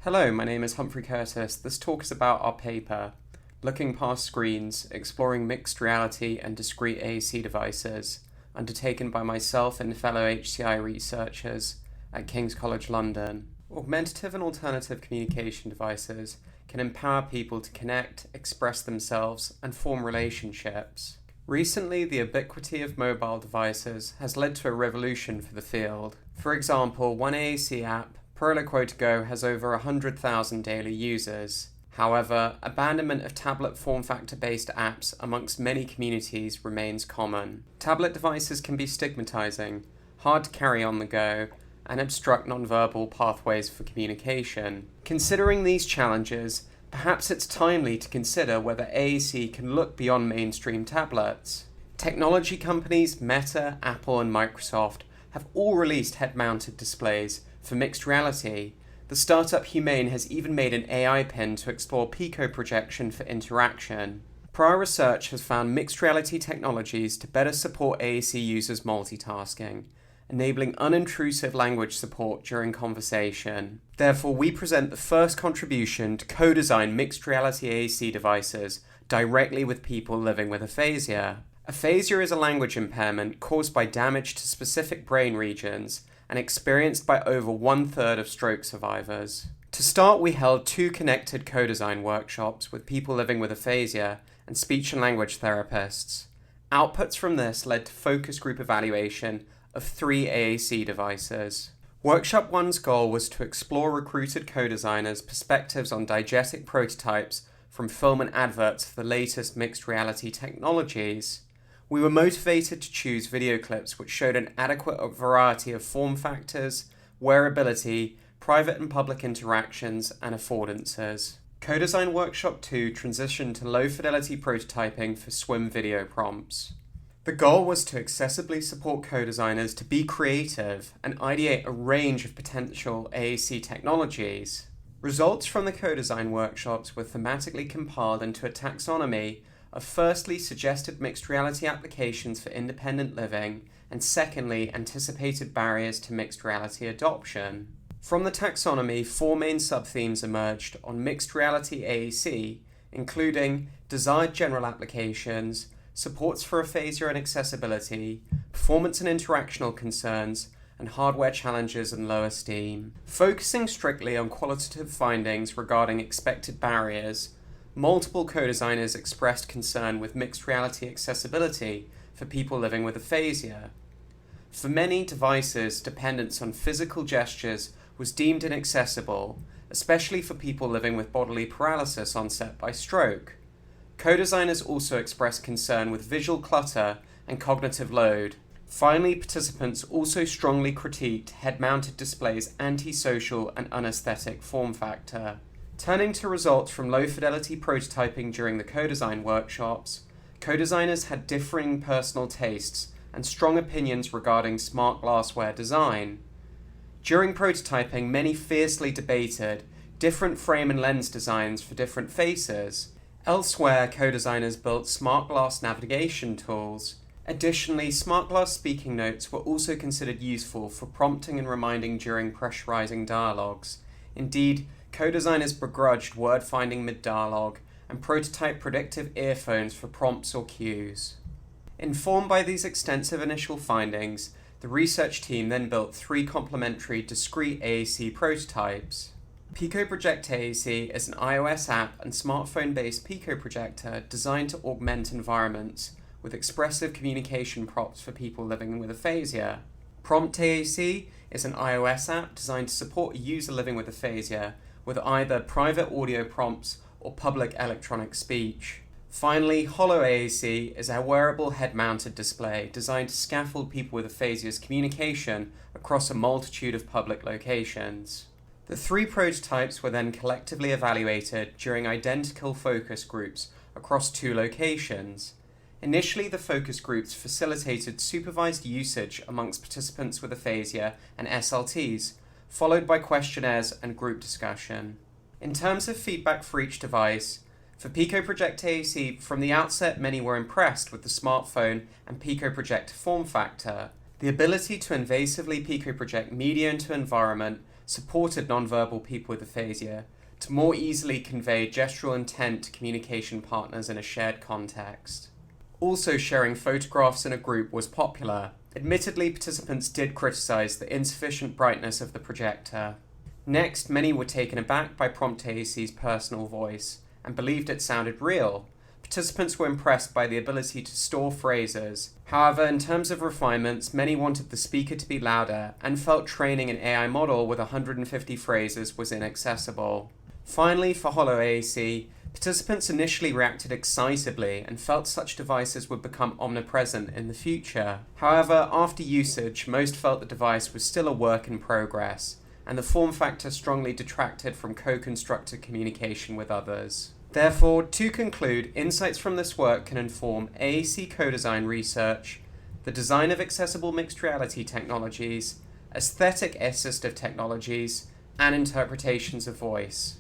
Hello, my name is Humphrey Curtis. This talk is about our paper, Looking Past Screens, Exploring Mixed Reality and Discrete AAC Devices, undertaken by myself and fellow HCI researchers at King's College London. Augmentative and alternative communication devices can empower people to connect, express themselves, and form relationships. Recently, the ubiquity of mobile devices has led to a revolution for the field. For example, one AAC app, Proloquo has over 100,000 daily users. However, abandonment of tablet form factor-based apps amongst many communities remains common. Tablet devices can be stigmatizing, hard to carry on the go, and obstruct nonverbal pathways for communication. Considering these challenges, perhaps it's timely to consider whether AAC can look beyond mainstream tablets. Technology companies Meta, Apple, and Microsoft have all released head-mounted displays for mixed reality. The startup Humane has even made an AI pen to explore pico projection for interaction. Prior research has found mixed reality technologies to better support AAC users' multitasking, enabling unintrusive language support during conversation. Therefore, we present the first contribution to co-design mixed reality AAC devices directly with people living with aphasia. Aphasia is a language impairment caused by damage to specific brain regions and experienced by over 1/3 of stroke survivors. To start, we held 2 connected co-design workshops with people living with aphasia and speech and language therapists. Outputs from this led to focus group evaluation of 3 AAC devices. Workshop 1's goal was to explore recruited co-designers' perspectives on diegetic prototypes from film and adverts for the latest mixed reality technologies. We were motivated to choose video clips which showed an adequate variety of form factors, wearability, private and public interactions, and affordances. Co-design Workshop 2 transitioned to low-fidelity prototyping for swim video prompts. The goal was to accessibly support co-designers to be creative and ideate a range of potential AAC technologies. Results from the co-design workshops were thematically compiled into a taxonomy of firstly suggested mixed reality applications for independent living, and secondly anticipated barriers to mixed reality adoption. From the taxonomy, 4 main subthemes emerged on mixed reality AAC, including desired general applications, supports for aphasia and accessibility, performance and interactional concerns, and hardware challenges and low esteem. Focusing strictly on qualitative findings regarding expected barriers, multiple co-designers expressed concern with mixed reality accessibility for people living with aphasia. For many devices, dependence on physical gestures was deemed inaccessible, especially for people living with bodily paralysis onset by stroke. Co-designers also expressed concern with visual clutter and cognitive load. Finally, participants also strongly critiqued head-mounted displays' antisocial and unaesthetic form factor. Turning to results from low-fidelity prototyping during the co-design workshops, co-designers had differing personal tastes and strong opinions regarding smart glassware design. During prototyping, many fiercely debated different frame and lens designs for different faces. Elsewhere, co-designers built smart glass navigation tools. Additionally, smart glass speaking notes were also considered useful for prompting and reminding during pressurizing dialogues. Indeed, co-designers begrudged word-finding mid-dialogue and prototyped predictive earphones for prompts or cues. Informed by these extensive initial findings, the research team then built 3 complementary discrete AAC prototypes. Pico Project AAC is an iOS app and smartphone-based Pico projector designed to augment environments with expressive communication prompts for people living with aphasia. Prompt AAC is an iOS app designed to support a user living with aphasia with either private audio prompts or public electronic speech. Finally, Holo AAC is a wearable head-mounted display designed to scaffold people with aphasia's communication across a multitude of public locations. The 3 prototypes were then collectively evaluated during identical focus groups across 2 locations. Initially, the focus groups facilitated supervised usage amongst participants with aphasia and SLTs, followed by questionnaires and group discussion. In terms of feedback for each device, for Pico Project AAC, from the outset many were impressed with the smartphone and Pico Project form factor. The ability to invasively Pico project media into environment supported nonverbal people with aphasia to more easily convey gestural intent to communication partners in a shared context. Also, sharing photographs in a group was popular. Admittedly, participants did criticize the insufficient brightness of the projector. Next, many were taken aback by Prompt AAC's personal voice and believed it sounded real. Participants were impressed by the ability to store phrases. However, in terms of refinements, many wanted the speaker to be louder and felt training an AI model with 150 phrases was inaccessible. Finally, for Holo AAC, participants initially reacted excitably and felt such devices would become omnipresent in the future. However, after usage, most felt the device was still a work in progress, and the form factor strongly detracted from co-constructed communication with others. Therefore, to conclude, insights from this work can inform AAC co-design research, the design of accessible mixed reality technologies, aesthetic assistive technologies, and interpretations of voice.